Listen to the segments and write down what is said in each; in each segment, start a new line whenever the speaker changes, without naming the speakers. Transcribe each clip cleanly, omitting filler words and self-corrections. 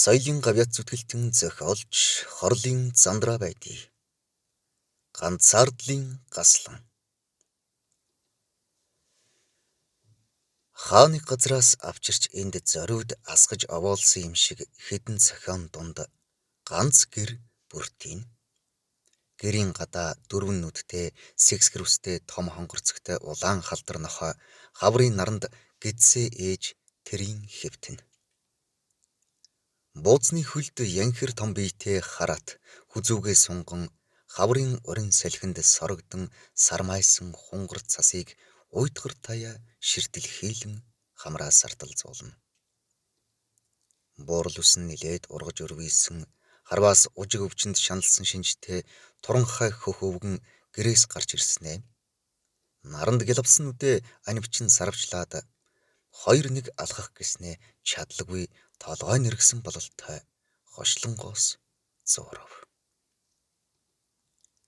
Соёлын гавьяат зүтгэлтэн зохиолч Хорлын Зандраа байдгийг ганцаардлын гаслан хааны газраас авчирч энд зориуд асгаж овоолсон юм шиг хэдэн цохион дунд ганц гэр бүртийн гэрийн гадаа дөрвөн нүдтэй сэгсгэр үстэй том хонгорцогтой улаан халдар нохой хаврын наранд гидсээ ээж тэрийн хэвтэн. Бууцны хөлд янхэр том биетэй хараат хүзүүгээ сунган хаврын урин салхинд сорогдон сармайсан хунгар цасыг уйтгар таяа ширтэл хийлэн хамраас сартал зуулна. Буурал үсэн нилээд ургаж өрвийсэн харваас ужиг өвчнөд шаналсан шинжтэй туранхай хөх өвгөн гэрээс гарч ирснээ. Наранд гялвсан үдээ анивчин сарвчлаад хоёр нэг алхах гэснээ чадлагүй толгой нэргсэн бололтой хошлонгоос зуурав.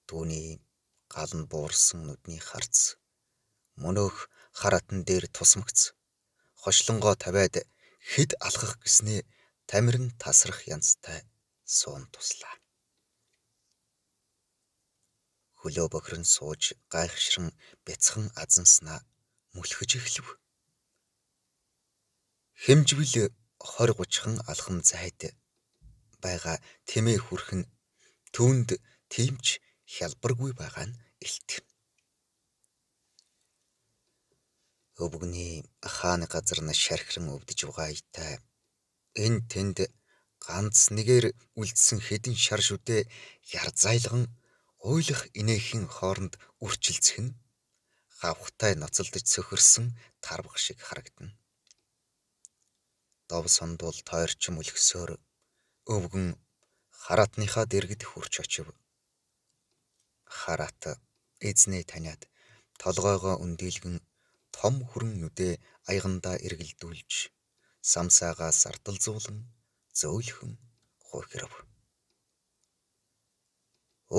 Түүний гал нь буурсан нүдний харц мөнөөх харатан дээр тусмагц хошлонгоо тавиад хэд алхах гэснээ тамирын тасрах янзтай суун туслаа. Хөлөө бохирон сууж гайхшран бяцхан азанснаа мүлхэж эхлэв. Хэмжвэл 20-30хан алхам зайд байгаа тэмээ хүрхэн түүнд тиймч хялбаргүй байгаа нь илт. Өвгөний хааны газар нь шархиран өвдөж угаатай. Энэ тэнд ганц нэгээр үлдсэн хэдэн шар шүдээ ярзайлган уйлах инээхийн хооронд үрчилцэх нь гавхтай ноцолдож цөхөрсөн тарвах шиг харагдана. Дов сондуул тойрчим өлгсөөр өвгөн хараатныхаа дэргэд хурч очив. Хараат эзнээ таниад толгойгоо өндийлгэн том хүрэн нүдээ аягандаа эргэлдүүлж самсаагаа сарталзуулан зөөлхөн хуйхрав.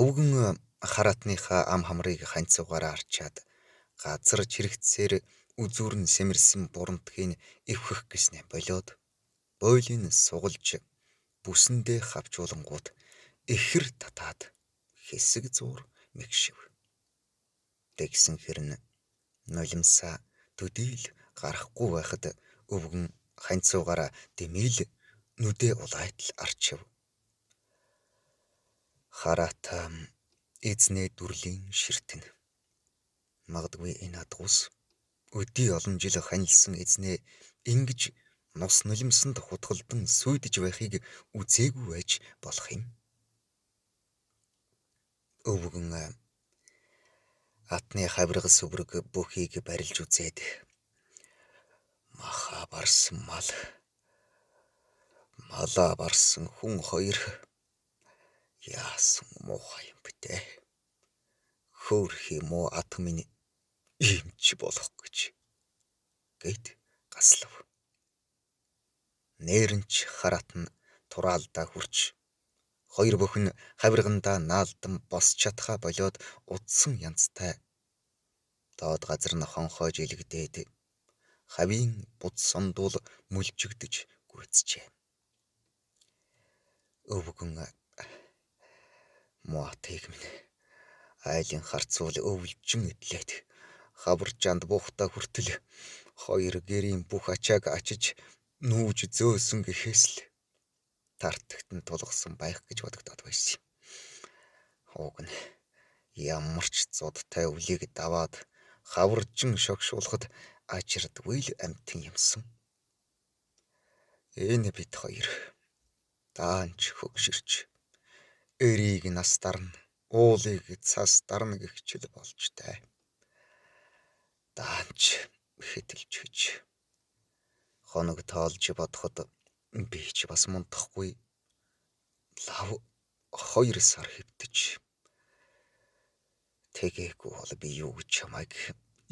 Өвгөн хараатныхаа ам хамрыг ханцуугаараа арчаад газар чирэгцээр үзүүр нь сэмэрсэн бурантхыг эвхэх гэснэ болоод бойлын сугалж бүсэндээ хавчуулангууд ихэр татаад хэсэг зуур мэгшив. Тэгсэн хэрнэ нулимсаа төдийл гарахгүй байхад өвгөн ханцуугаараа дэмийл нүдээ улайтал арчив. Хараат эзнээ дүрлийн ширтэн. Магадгүй энэ адгуус өдий олон жил ханилсан эзнээ ингэж нус нулимсанд хутгалдан сүйдэж байхыг үзээгүй байж болох юм. Өвгөн атны хавирга сүврэг бүхийг барилж үзээд маха барсан малаа барсан хүн хоёр яасан муухай юм битээ. Хөөрхий муу ат минь иймч болох гэж гэд гаслав. Нээрэнч хараат нь тураалдаа хүрч хоёр бүхэн хавиргандаа наалдан босч чадхаа болоод удсан янзтай доод газар нь хонхойж илгдээд хавийн буд сондуул мүлжигдэж гүйцжээ. Өвгөн муатыг минь айлын харцуул өвлжин идлээд хаваржаанд буухтаа хүртэл хоёр гэрийн бүх ачааг ачиж нүүж зөөсөн гэхээс л тартагт нь тулгсан байх гэж бодогдоод байсан. Уг нь ямар ч зодтой өвлийг даваад хаваржин шогшуулахад ачирдгүй л амтэн юмсан. Энэ бит хоёр даанч хөгшөрч эрийг нас дарна, уулыг цас дарна гихчил болж тай. Даанч хэтэлж гэж хоног тоолж бодоход би ч бас мундахгүй лав 2 сар хэвтэж тэгээгүй бол би юу гэж чамайг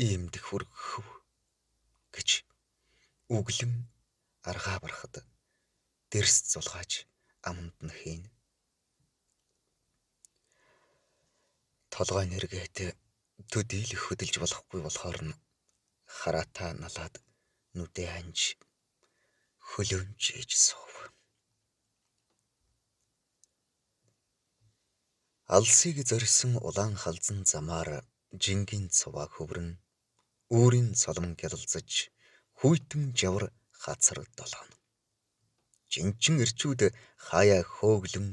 иймд хүргэх гэж үглэн аргаа барахад дэрс зулгааж аманд нь хийн. Толгой нэргээд төдийл хөдөлж болохгүй болохоор нь хараатаа налаад нүдээ ханж хөлөөнж ээж суув. Алсыг зорьсон улаан халзан замаар жингийн цуваа хөврөн өөрийн солон гялалзаж хүйтэн жавар хацар долооно. Жинчин эрчүүд хаяа хөөглөн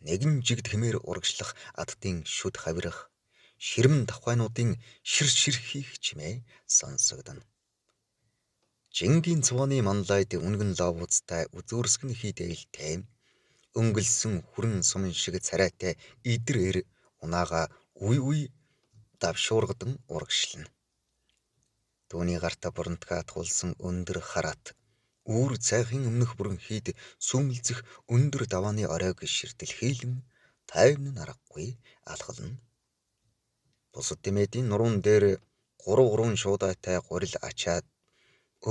нэгэн жигд хэмээр урагшлах адтын шүд хавирах ширмэн давхайнуудын шир хийх чимээ сонсогдоно. Жингийн цувааны манлайд үнгэн ловуцтай үзүүрсгэн хийдээлтэй өнгөлсөн хүрэн сумын шиг царайтай идэр унаага үе давшуургадан урагшлана. Түүний гартаа бурантгаа тулсан өндөр хараат үүр цайхын өмнөх бүрэн хийд сүмэлзэх өндөр давааны оройг ширтэл хийлэн тайван аргагүй алхална. Бусад тэмээдийн нуруунд дээр 3 шуудаатай гурил ачаад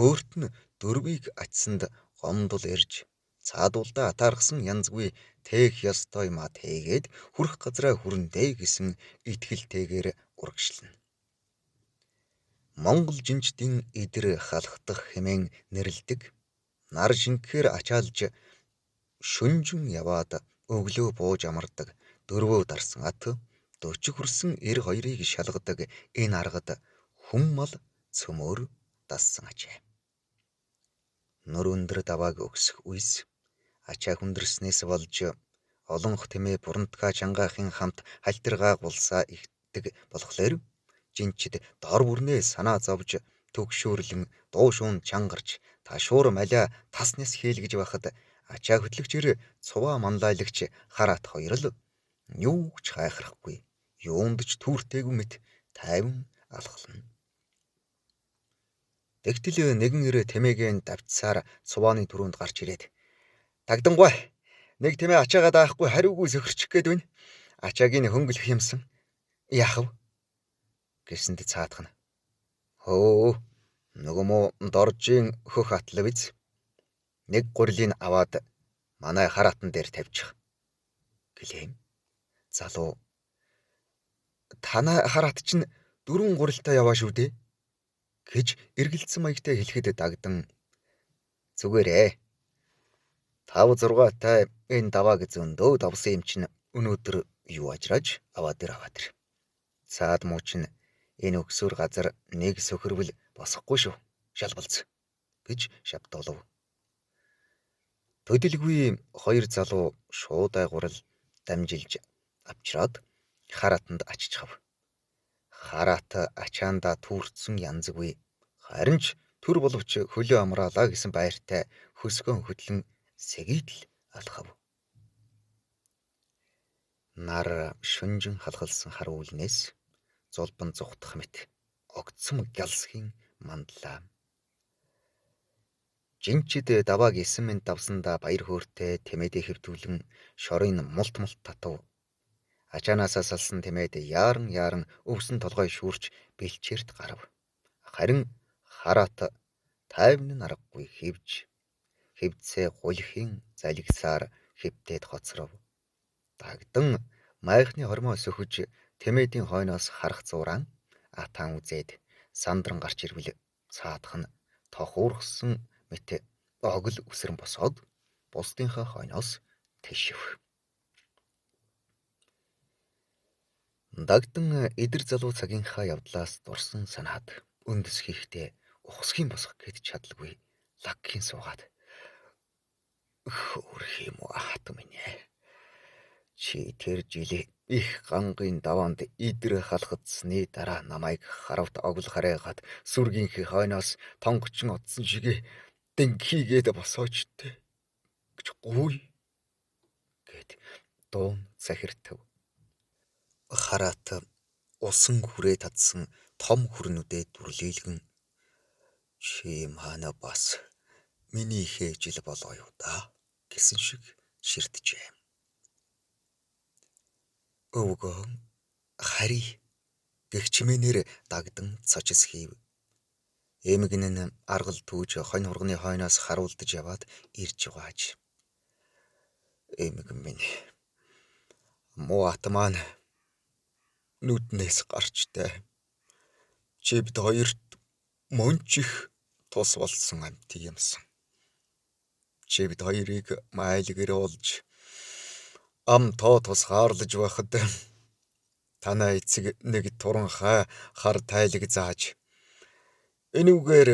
өөрт нь дөрвийг ачсанд гомдол ирж цаадуулдаа атаархсан янзгүй тээх ёстой мат хийгээд хүрх газраа хүрэндэй гэсэн итгэлтэйгээр урагшлана. Монгол жинчдийн идэр халахдах хэмээн нэрлдэг нар шингэхээр ачаалж шүнжин яваад өглөө бууж амардаг дөрвөө дарсан ат 40 хүрсэн 92-ыг шалгадаг энэ аргад хүм мал цөмөр дассан ачаа. Нөр өндөр давааг өгсөх үйс ачаа хүндэрснээс болж олонх тэмээ бурантгаа чангаахын хамт хальтиргаа гулсаа ихдэг болохоор жинчид дор бүрнээ санаа зовж төгшөөрлөн дуушуун чангарч ташуур маля таснес хийлгэж байхад ачаа хөтлөгчээр цуваа манлайлагч хараат хоёр л юу ч хайхрахгүй юунд ч түүртэйгүй мэт тайван алхална. Тэгтэл нэгэн ирээ тэмээгийн давцсаар цувааны түрүүнд гарч ирээд тагдангуй нэг тэмээ ачаагаа даахгүй хариугүй сөхөрчих гээд байна. Ачаагийн хөнгөлөх юмсан яахав гэсэнд цаадах нь хөө нөгөө мо доржийн хөх атлав биз нэг гурилыг аваад манай хараатан дээр тавьчих гэлээм. Залуу танай хараат чинь 4 гурилтай яваа шүү дээ гэж эргэлцсэн маягтай хэлэхэд дагдан зүгээрээ 5-6 тай энэ давааг зөндөө давсан юм чинь өнөөдөр юу ажрааж аваад ир. Цаад муу чинь энэ өксөр газар нэг сөхөрвөл босохгүй шүү. Шалбалц гэж шавтуулав. Төдөлгүй хоёр залуу шуудай гурал дамжилж авчраад хараатанд аччихав. Хараат ачаанда түүрцсэн янзгүй харин ч төр боловч хөлөө амраалаа гэсэн байртай хөсгөн хөтлөн сэгийдл алхав. Нар шүнжин халхалсан хар үүлнээс зулбан зүхтах мэт огцом гялсхийн мандлаа. Жинчид давааг 9 минут давсандаа баяр хөөртэй тэмээдээ хэвтүүлэн шорын мулт татав. Ачаанаасаа салсан тэмээд яаран өвсөн толгой шүүрч бэлчээрт гарав. Харин хараат тайван аргагүй хэвцээ гулхийн залгисаар хэвтээд хоцров. Дагдан майхны хормоо сөхөж тэмээдийн хойноос харах зураан атаан үзээд сандран гарч ирвэл цаадах нь тохуурхсан мэт огл үсрэн босоод бусдынхаа хойноос тэшив. Дагдан эдэр залуу цагийнхаа явдлаас дурсан санаад өндөс хийхдээ ухсхийн босох гэд чадалгүй лагхийн суугаад хөөрх юм уу хат минь чи тэр жилээ их гангын даваанд идэр халахцсны дараа намайг харавт огл хараагаад сүргийнхээ хойноос тонгочин отсон шигээ дэнхийгээд босоочтой гэж гуй гэд дуун захиртав. Хараат усан хүрээ татсан том хүрнүүдээ дүрлийлгэн чи маана бас миний хээжил болоо юу да гэсэн шиг ширтжээ. Өвгөө хари гэгчмэнэр дагдан цочс хийв. Эмгэн нь аргал түүж хонь хурганы хойноос харуулдаж яваад ирж байгааж. Эмгэн минь муу атман нүднээс гарчтай. Чи бид хоёрт мөнчих тус болсон амт юмсан. Чи бид хоёрыг майлгэр олж Ам тоо тус хаарлаж байхад танай эцэг нэг туран хар тайлаг зааж энүүгээр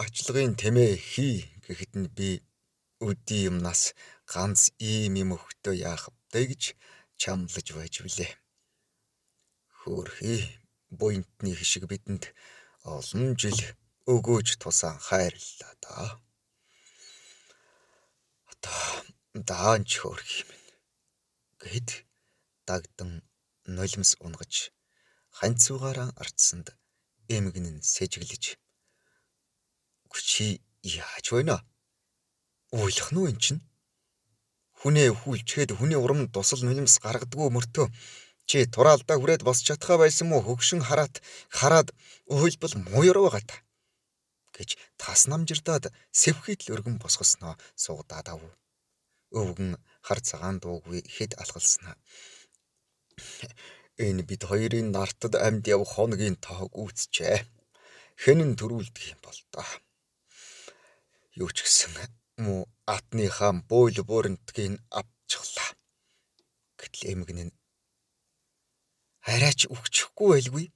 ачлагын тэмээ хий гэхэд нь би өдий юмнаас ганц ийм өгтөө яах вэ гэж чамлаж байж билээ. Хөөрхий буянтны хишиг бидэнд олон жил өгөөж тусаа хайрлаа да. Одоо даанч хөөрхий минь гэд дагдан нулимс унгаж ханцуугаараа арцсанд эмгэн нь сэжиглэж чи яаж байна? Уйлах нь эн чинь хүнээ хүлчгээд хүний урамд тусал нулимс гаргадгүй мөртөө чи тураалдаа хүрээд босч чадхаа байсан мó хөгшин хараад уйлбал мууяр байгаа та гэж тас намжирдаад сэвхийт л өргөн босгосноо суугадаад ав. Өвгөн хар цагаан дуугүй хэд алгалснаа. Энэ бид хоёрын нартад амьд явах хоногийн тоог үүсчээ. Хэн нь төрүүлдэг юм бол доо. Юу ч гэсэн муу атныхаа буйл буурентгийг авчихлаа. Гэтэл эмгэн нь арайч өгчихгүй байлгүй.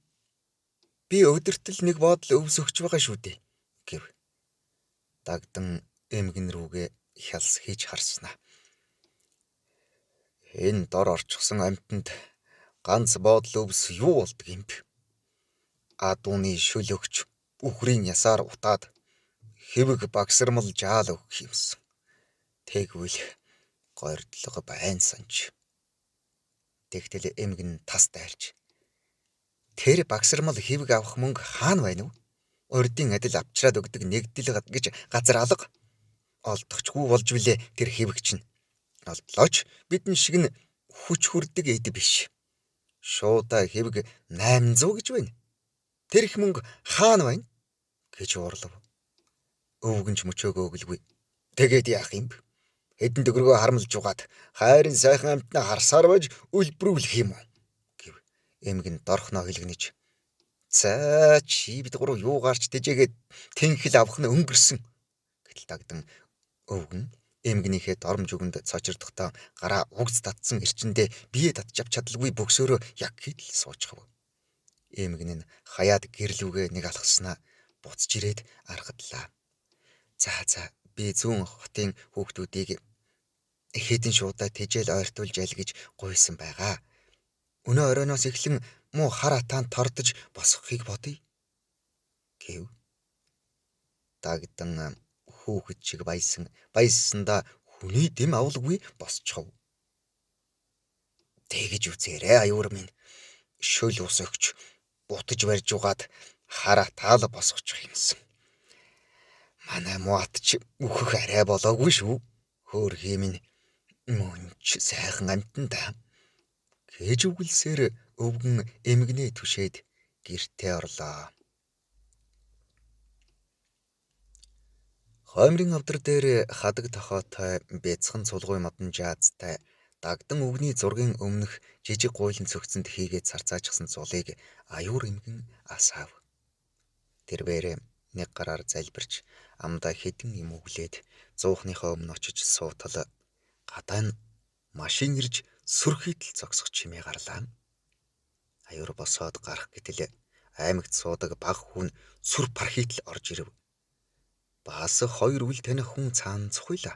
Би өдөртөл нэг бодол өвс өгч байгаа шүү дээ гэв. Дагдан эмгэн рүүгээ хялс хийж харснаа. Энэ дор орчихсон амьтанд ганц бодол өвс юу болдог юм бэ? Адууны шүл өгч үхрийн ясаар утаад хэвэг багсармал жаал өгөх юмсан. Тэгвэл гойрдлого байн санж. Тэгтэл эмгэн тас дайрч. Тэр багсармал хэвэг авах мөнгө хаана байна вэ? Урдын адил авчраад өгдөг нэгдэл гэж газар алга. Олдохчгүй болж билээ тэр хэвэг чинь. Олдлооч бидэн шиг нь хүч хүрдэг эд биш. Шуудаа хэвэг 800 гэж байна. Тэр их мөнгө хаана байна гэж уурлав. Өвгөнч мөчөөгөө өглгүй. Тэгээд яах юм бэ? Хэдэн төгрөгөө харамлж угаад хайрын сайхан амтнаа харсаар байж үлбрүүлэх юм уу гэв. Эмгэн дорхноо хэлгэнэж. За чи бид гурав юугаарч тэжээгээд тэнхэл авах нь өнгөрсөн гэтэл дагдан өвгөн эмгэнийхээ доромж өгөнд цочирдохдоо гараа угц татсан эрчэндээ бие татж авч чадалгүй бөксөөрөө яг хитл суучхав. Эмгэн нь хаяад гэрлүүгээ нэг алхаснаа буцаж ирээд аргадлаа. За би зүүн хотын хүүхдүүдийг хэдэн шуудаа тэжээл ойртуулж айл гэж гуйсан байгаа. Өнөө оройноос эхлэн муу хар атаанд тордож босгохыг бодъё гэв. Дагдан хүүхэд шиг баяссандаа хүний дэм авалгүй босчихов. Тэгэж үзээрэй аюур минь. Шөл ус өгч бутаж барьж угаад хараа таал босгочих юмсан. Манай муат ч өөхөх арай болоогүй шүү. Хөөрхий минь мөнч сайхан амтан да. Гэж үгэлсээр өвгөн эмгэнээ түшээд гэртээ орлоо. Хоймрын авдар дээр хадаг тохоотой бяцхан цулгуй модон жаазтай дагдан өвгний зургийн өмнөх жижиг гуйлан цогцонд хийгээд царцаачсан зулыг аюур эмгэн асаав. Тэрвэр нэг гараар залбирч амдаа хэдэн юм өглээд зуухныхаа өмнө очиж суутал гадаа нь машин ирж сүрхийтэл зогсох чимээ гарлаа. Аюур босоод гарах гэтэл аймагт суудаг баг хүн сүр пархийтэл орж ирэв. Бас хоёр үл таних хүн цаана цохиулаа.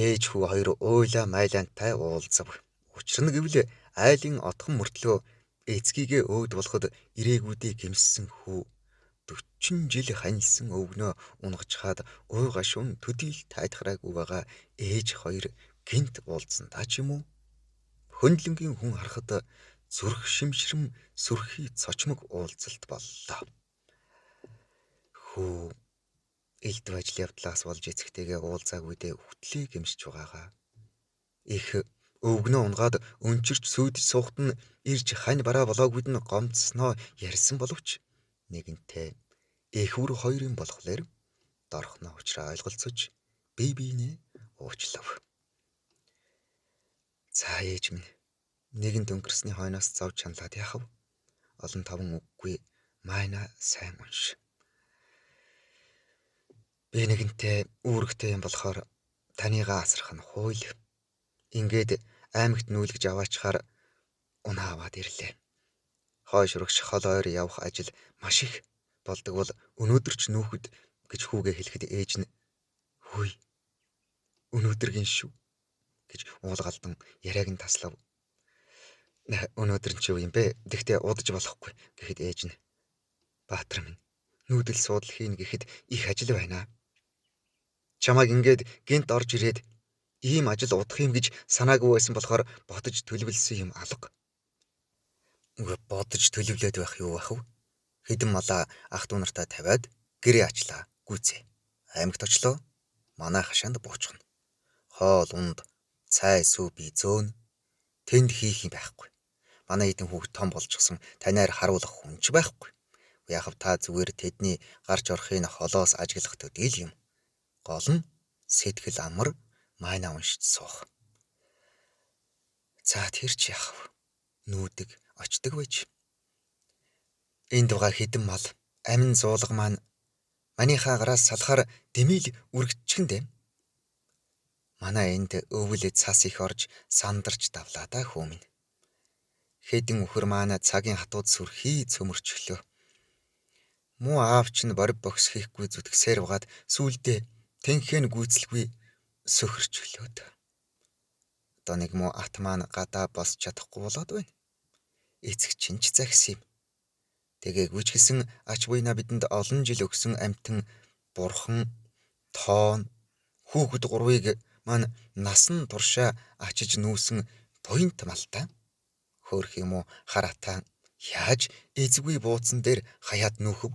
Ээж хүү хоёр уйлаа майлантай уулзав. Учир нь гэвэл айлын отхон мөртлөө эцгийгээ өөд болоход ирээгүүдийг гимссэн хүү 40 жил ханилсан өвгнөө унгачхаад уй гашуун төдийл тайдахраагүй байгаа ээж хоёр гинт уулзсан та ч юм уу? Хөндлөнгийн хүн харахад зүрх шимшрэм сүрхий цочмог уулзалт боллоо. Хүү элд ажил явдлаас болж эцэгтэйгээ уулзаагүй дэ хөтлөе гэмшиж байгаагаа. Их өвгнөө унгаад өнчирч сүйдэж суухт нь ирж хань бараа болоогүйд нь гомцсноо ярьсан боловч нэгэнтээ эхвэр хоёрын болохоор дорхноо учраа ойлголцож бие биенээ уучлав. За ээж минь нэгэн дөнгөрсний хойноос зовж чаналаад яхав. Олон таван үггүй майна сайн унш. Би нэгэнтээ үүрэгтэй юм болохоор танийгаа асрах нь хууль. Ингээд аймагт нүүлгэж аваачаар унаа аваад ирлээ. Хойш руугч хол ойр явах ажил маш их болдог бол өнөөдөр ч нүүхэд гэж хүүгээ хэлэхэд ээж нь "Хүй, өнөөдргийн шүү" гэж уулгалдан яриаг нь таслав. "Өнөөдөр нь ч юу юм бэ? Тэгтээ удаж болохгүй" гэхэд ээж нь "Баатар минь, нүүдэл суудал хийн гэхэд их ажил байна. Чамайг ингээд гинт орж ирээд ийм ажил удах юм гэж санаагүй байсан болохоор бодож төлөвлөсөн юм алга." Үгүй бодож төлөвлөд байх юу байх вэ? Хэдэн малаа ах トゥ нартай тавиад гэрээ ачлаа. Гүйцээ. Аймагт очлоо. Манай хашаанд буучгана. Хоол унд цай сүү би зөөн тэнд хийх юм байхгүй. Манай эдэн хүүхд том болчихсон танаар харуулах хүн ч байхгүй. Яахав та зүгээр тэдний гарч орохын холоос ажиглах төдийл юм. Гол нь сэтгэл амар майна уншиж суух. За тэр ч яахав. Нүүдэг очдөг байж. Энд байгаа хідэн мал амин зуулга маань манийхаа гараас салахаар дэмийл үргэлжчихэндэ. Манай энд өвөл цас их орж сандарч давлаа да хүмүн. Хэдэн өхөр маань цагийн хатууд сүрхий цөмөрчлөө. Муу аавч нь борив бокс хийхгүй зүтгсээр угаад сүулдэ тэнхэн гүйцэлгүй сөхөрчлөөд. Одоо нэг муу ат маань гадаа босч чадахгүй болоод байна. Эцэг чинь ч загс юм. Тэгээ гүйчгэлсэн ач буйна бидэнд олон жил өгсөн амьтан бурхан тоон хүүхэд гурвыг маань насан туршаа ачиж нүүсэн буянт малтай. Хөөх юм уу харатаа яаж эзгүй бууцсан дээр хаяад нүүхв?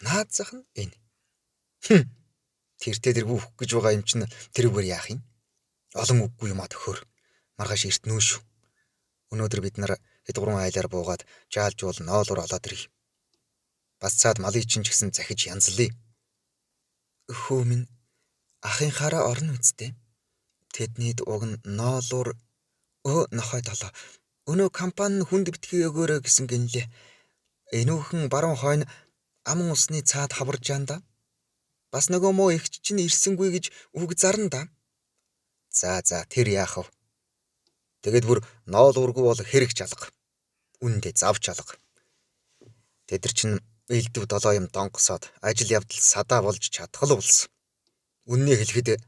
Наад зах нь энэ. Тэртээ дэр бүөх гэж байгаа юм чинь тэрүүгээр яах юм? Олон үггүй юм а төхөр. Маргааш эрт нүүш. Өнөөдөр бид нар хэд гурван айлаар буугаад жаалжуул ноолуур олоод ирье. Бас цаад малын чинь ч гэсэн захиж янзлая. Өхөө минь ахынхаараа орно үсттэй. Тэднийд уг нь ноолуур нохой толоо. Өнөө компани нь хүнд битгий өгөөрэй гэсэн гинлээ. Энүүхэн баруун хойно аман усны цаад хаварж яанда. Бас нөгөө муу ихч чинь ирсэнгүй гэж үг зарна да. За тэр яах вэ? Тэгэд бүр ноолуургүй бол хэрэг жалга. Үндэ завч алга. Тэд нар чинь элдв 7 юм донгосоод ажил явдал садаа болж чадхал болсон. Үннийг хэлэхэд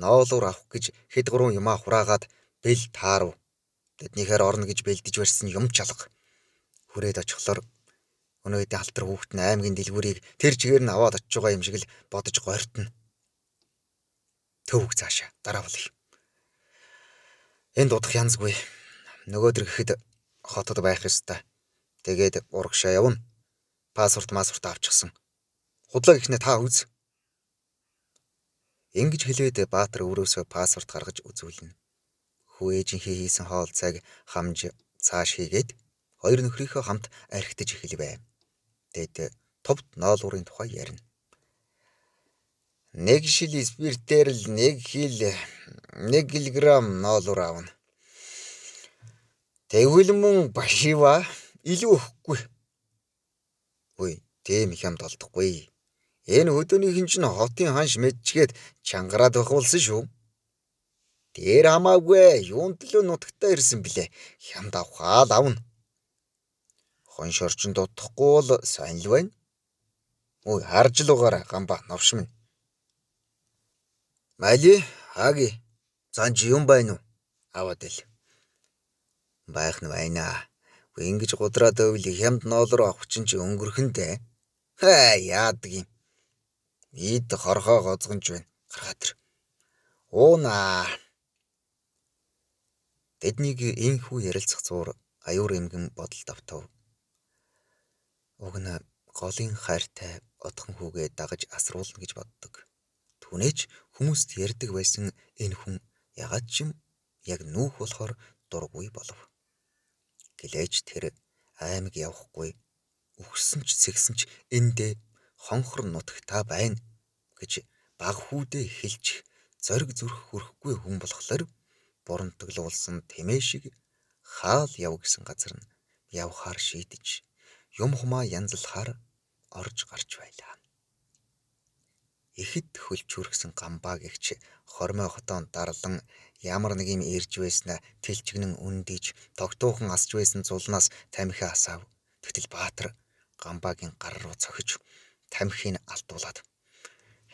ноолуур авах гэж хэд гурван юмаа хураагаад бэл таарав. Тэднийхээр орно гэж бэлдэж барьсан юм чалга. Хүрээд очихлоор өнөөдөр халтар хүүхэд нь аймгийн дэлгүүрийг тэр чигээр нь аваад очиж байгаа юм шиг л бодож гортно. Төвөг цаашаа дараа болъё. Энд удах янзгүй. Нөгөөдөр гэхэд хотод байх ёстой. Тэгээд урагшаа явна. Паспорт авчихсан. Худлаа гэхнээ та үз. Ингэж хэлээд Баатар өөрөөсөө паспорт гаргаж үзүүлнэ. Хүү ээжийнхээ хийсэн хоол цайг хамж цааш хийгээд хоёр нөхрийнхөө хамт архитаж эхэлвэ. Тэд товд ноолуурын тухай ярина. Нэг шил спиртээр л 1 килограмм ноолуур аавна. Тэгвэл мөн башива илүү өгөхгүй. Үй, тийм их юм толдохгүй. Энэ хөдөөнийхэн чинь хотын ханш мэдчихэд чангараад байх болсон шүү. Тэр хамаагүй юунд л нутагтаа ирсэн блэ? Хямд авахаа л авна. Хонш орчин дутахгүй бол сайн л байна. Үй, харж л угаарай гамба новш минь. Мали, хаги. Занж юм байна уу? Аваад ил. Байх нь байна. Ингэж гудраад өвл хямд ноолоор авах чинь ч өнгөрхөндөө. Яадаг юм. Ийд хорхоо гоцгонж байна. Гаргаад ир. Уунаа. Тэднийг инхүү ярилцах зуур аюур эмгэн бодолд автав. Уг нь голын хайртай отхон хүүгээ дагаж асруулна гэж боддог. Түүнээч хүмүүст ярьдаг байсан энэ хүн ягаад ч юм яг нүүх болохоор дургүй болов. Гэлээч тэр аймаг явахгүй. Үхсэн ч сэгсэн ч эндээ хонхор нутагтаа байна гэж баг хүүдээ хэлж зориг зүрх хөрөхгүй хүн болохоор бурамтаглуулсан тэмээ шиг хаал яв гэсэн газар нь явхаар шийдэж юм хумаа янзлахаар орж гарч байлаа. Ихэд хөлчүүргсэн гамбааг эгч хормой хотоон дарлан ямар нэг юм ирж байснаа тэлчгнэн үндийж тогтуухан асж байсан зулнаас тамхи асаав. Тэгтэл Баатар гамбаагийн гар руу цохиж тамхийг алдуулад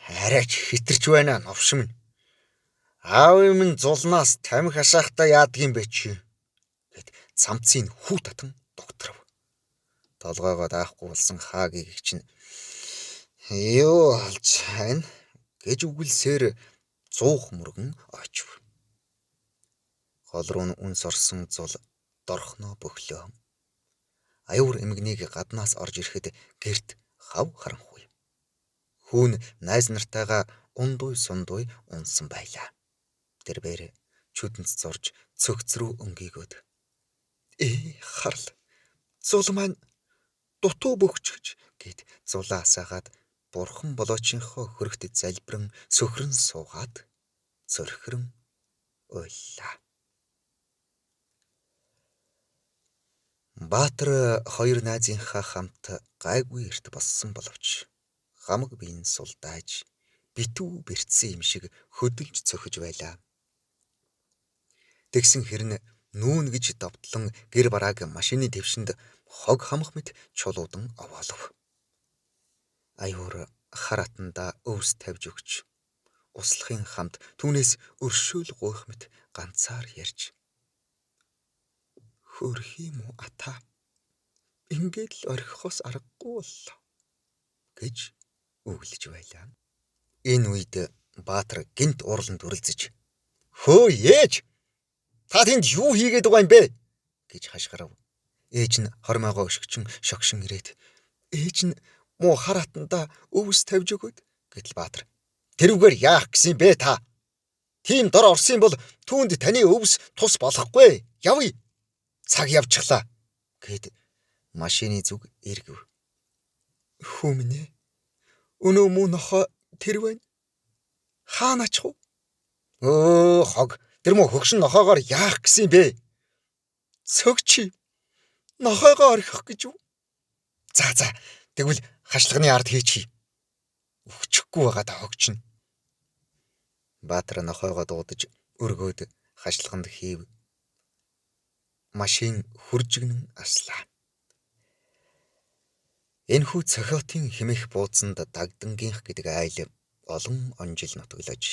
"Хараач хитэрч байна новш минь. Аав минь зулнаас тамхи асаахтаа яадгийн бэ чи?" гэд цамцыг хүү татан докторов. Толгойгоо даахгүй болсон хаагийг чинь "Юу алж байна?" гэж үгэлсээр 100 мөргөн очив. Гол руу үнс орсон зул дорхноо бөхлөө. Аюур эмгнийг гаднаас орж ирэхэд гэрт хав харанхуй. Хүүн найз нартайгаа ундуй сундуй унсан байлаа. Тэрбээр чүдэнц зорж цөгц рүү өнгийгөөд харл зул маань дутуу бөхчгж гэд зулаа асаагаад бурхан болоочийнхоо хөрөгт залбиран сөхрөн суугаад зөрхрөн уйллаа. Баатар хоёр найзынхаа хамт гайгүй эрт болсон боловч хамаг биеийн сулдааж битүү бэрцсэн юм шиг хөдөлж цохиж байлаа. Тэгсэн хэрнэ нүүн гэж довтлон гэр барааг машины дэвшинд хог хамах мэт чулуудан овоолов. Аюур хар атанда өвс тавьж өгч услахын хамт түүнээс өршөөл гуйх мэт ганцаар ярьж "Хөрх юм уу ата? Ингээд л орхихоос аргагүй боллоо" гэж өглөж байлаа. Энэ үед Баатар гинт уурлан дүрлзэж "Хөө ээж! Та тэнд юу хийгээд байгаа юм бэ?" гэж хашгирав. Ээж нь хормойгоо өшгчэн шогшин ирээд "Ээж нь муу хар атанда өвс тавьж өгөөд" гэтэл Баатар "Тэрүүгээр яах гэсэн бэ та? Тийм дор орсон бол түүнд таны өвс тус болохгүй. Явъя. Цаг явчихлаа" гэд машины зүг эргэв. "Хүмнэ. Өнөө муу нохоо тэр байна. Хаана ачих вэ?" Хог. Тэр муу хөгшин нохоогоор яах гэсэн бэ? "Цөгч. Нохойгоо орхих гэж юу?" За. Тэгвэл хашлагны ард хийчихье. Өчөхгүй байгаа да хогч нь. Баатар нохойгоо дуудаж өргөөд хашлаганд хийв. Машин хуржигнэн аслаа. Энэхүү цохиотын хэмэх бууцанд дагдангийнх гэдэг айл олон онжил нутаглаж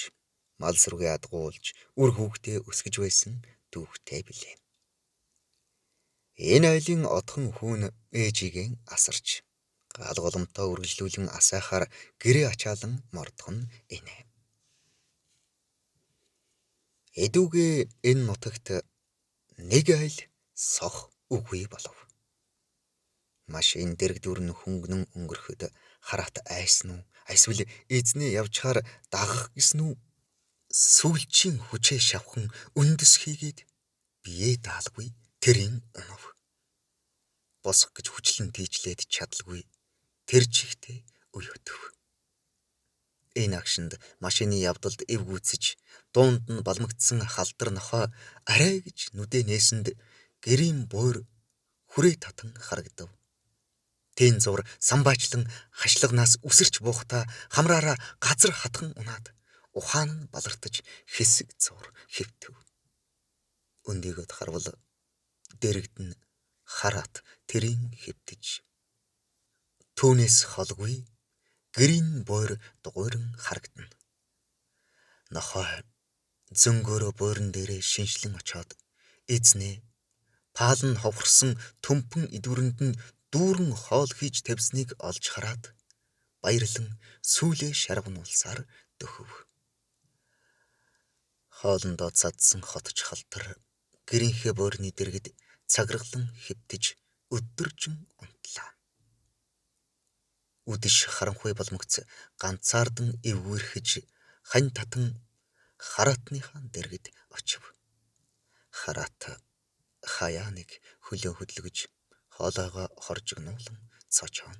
мал сүргээ адгуулж үр хүүхдээ өсгөж байсан дүүхтэй билээ. Энэ айлын одхон хүүн ээжигээ асарч гал голомтоо үргэлжлүүлэн асаахаар гэрээ ачаалан мордох нь энэ. Эдүүгээ энэ нутагт нэг айл сох үгүй болов. Машин дэрэгдүр нь хөнгөнөн өнгөрөхөд хараат айсан уу? Эсвэл эзнээ явжхаар дагах гэсэн үү? Сүүлчийн хүчээ шавхан үндэс хийгээд бие даалгүй тэрийн унав. Босох гэж хүчлэн тийжлээд чадалгүй тэр чихтэй уйвтв. Энэ агшинд машины явдалд эв гүйцэж дуунд нь балмагдсан халдар нохоо арай гэж нүдэ нээсэнд гэрийн буур хүрээ татан харагдав. Тэн зур самбаачлан хашлагнаас үсэрч буухта хамраараа газар хатхан унаад ухаан нь балартаж хэсэг зур хэвтэв. Өндийгөд харвал дэрэгдэн хараат тэрийн хэвтэж. Түүнээс холгүй гэрийн буур дугуйран харагдана. Нохой зөнгөөрөө буурн дээрээ шиншлэн очоод эзнээ паалн ховхорсон төмпөн идүрэнд нь дүүрэн хоол хийж тавьсныг олж хараад баярлан сүүлээ шарвнуулсаар дөхөв. Хоолндоо цадсан хотч халтар гэрийнхээ буурны дэргэд цаграглан хэвтэж өдөржин унтлаа. Үдэш харанхуй боломгц ганцаардан эвгүрхэж хань татан хараатныхаа дэргэд очив. Хараат хаяа нэг хөлөө хөдлөгж хоолойгоо хоржигнуулан цочоон.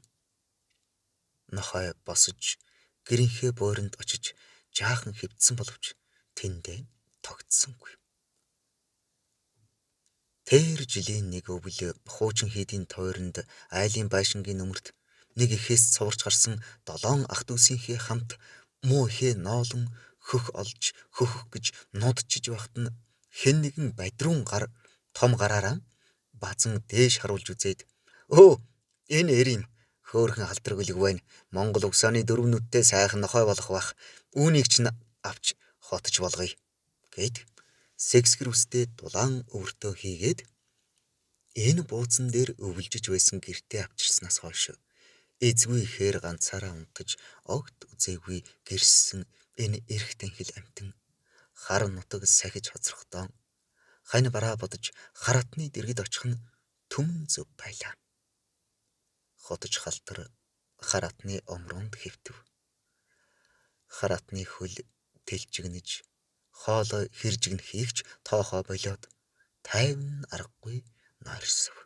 Нохой босож гэрийнхээ бууранд очиж жаахан хэвдсэн боловч тэндээ тогтсонгүй. Тэр жилийн нэг өвөл хуучин хийдийн тойронд айлын байшингийн нөмөрт нэг ихээс цуварч гарсан 7 ах дүүсийнхээ хамт Муу хээ ноолон хөх олж хөхөх гэж нудчиж байхад нь хэн нэгэн бадруун гар том гараараа базан дээш харуулж үзээд өө энэ эрийн хөөхөн халтраг үлэг байна. Монгол угсааны дөрөв нүдтэй сайхан нохой болох бах. Үүнийг ч авч хотож болгоё гэд сэгсгэр үстэй дулаан өвөртөө хийгээд энэ бууцан дээр өвлжиж байсан гэртээ авчирснаас хойш эзгүй ихээр ганцаараа унтаж огт үзээгүй гэрссэн энэ эрх танхил амтэн хар нутаг сахиж хоцрохдоо хань бараа бодож харатны дэргэд очих нь түмэн зөв байлаа. Хотож халтар харатны омронд хэвтэв. Харатны хөл тэлжигнэж хоолой хэржигн хийгч тоохоо болоод тайван аргагүй нойрсов.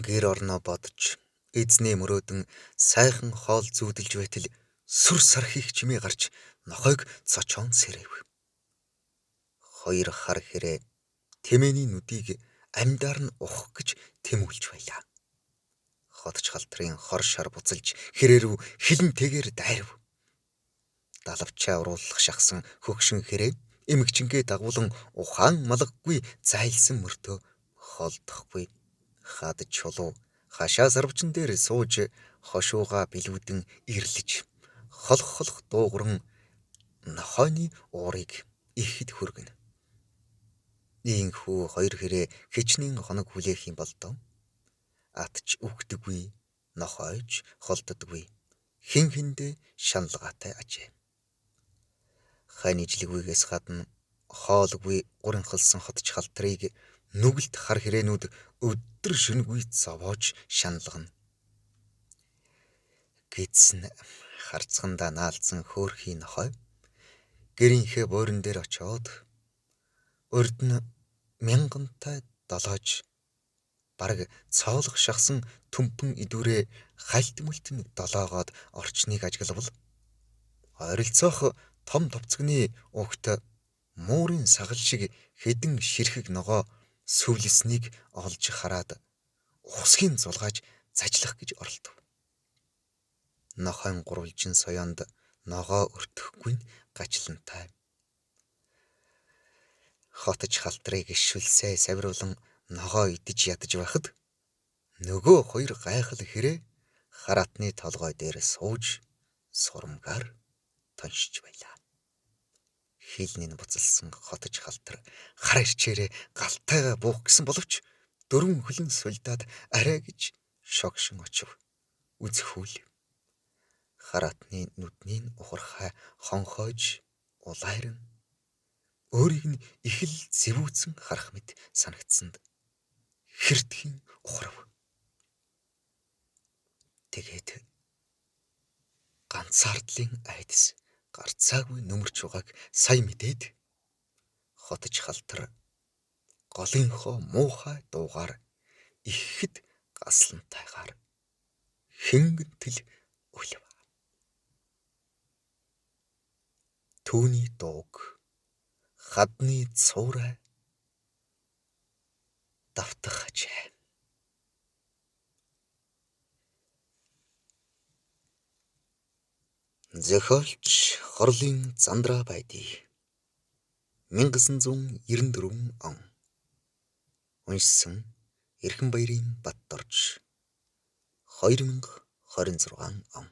Гэр орноо бодож эзний мөрөөдөн сайхан хоол зүүдэлж байтал сүр сар хийх чимээ гарч нохойг цочоон сэрэв. Хоёр хар хэрэг тэмээний нүдийг амьдаар нь ухах гэж тэмүүлж байлаа. Хотч халтрын хор шар буцалж хэрэг рүү хилэнтэйгээр дайрав. Далавчаа уруулах шахсан хөгшин хэрэг эмгчингээ дагуулan ухаан малгагүй зайлсан мөртөө холдохгүй хад чулуу хашаа сарвчин дээр сууж хошууга билүүдэн ирлэж холх дуугран нохойны уурыг ихэд хүргэнэ. Ийхүү хоёр хэрэг хичнээн хоног хүлээх юм бол доо. Атч үхдэггүй, нохойч холддоггүй. Хин хиндэ шаналгаатай ажээ. Хань ижлэгүйгээс гадна хоолгүй гуринхалсан хотч халтрыг нүгэлт хар хэрээнүүд өдөр шөнөгүй зовоож шаналгана. Гэдсэн харцгандаа наалдсан хөөрхийн нохой гэрийнхээ буурин дээр очиод урд нь мянгантай долоож бараг цоолох шахсан төмпөн идүүрээ хальт мүлтэн долоогоод орчныг ажиглавал ойролцоох том товцгны угт муурын сагал шиг хэдэн ширхэг ногоо сүвлэснийг олж хараад ухсхийн зулгааж зажлах гэж оролдов. Нохойн гурвалжин соёонд ногоо өртөхгүй гачлантай. Хотч халтрыг шүлсээ савируулан ногоо идэж ядаж байхад нөгөө хоёр гайхал хэрэг харатны толгой дээр сууж сурамгаар тоншиж байлаа. Хилний буцалсан хотч халтар хар ирчээрээ галтайгаа буух гэсэн боловч дөрвөн хөлн сулдаад арай гэж шогшин очив. Үзэхүүл харатны нүдний ухархай хонхойж улайран өөрийг нь их л зэвүүцэн харах мэт санагдсанд хэртхэн ухрав. Тэгээд ганцаардлын айдас гарцаагүй нөмөрч байгааг сая мэдээд хотч халтар голынхоо муухай дуугаар ихэд гаслантайгаар хэнгэнтэл үлв. Түүний дууг хадны цуурай давтах ажээ. Зохиолч Хорлын Зандраа байдий 1994 он. Уншсан Эрхэнбаярын Баттарж 2026 он.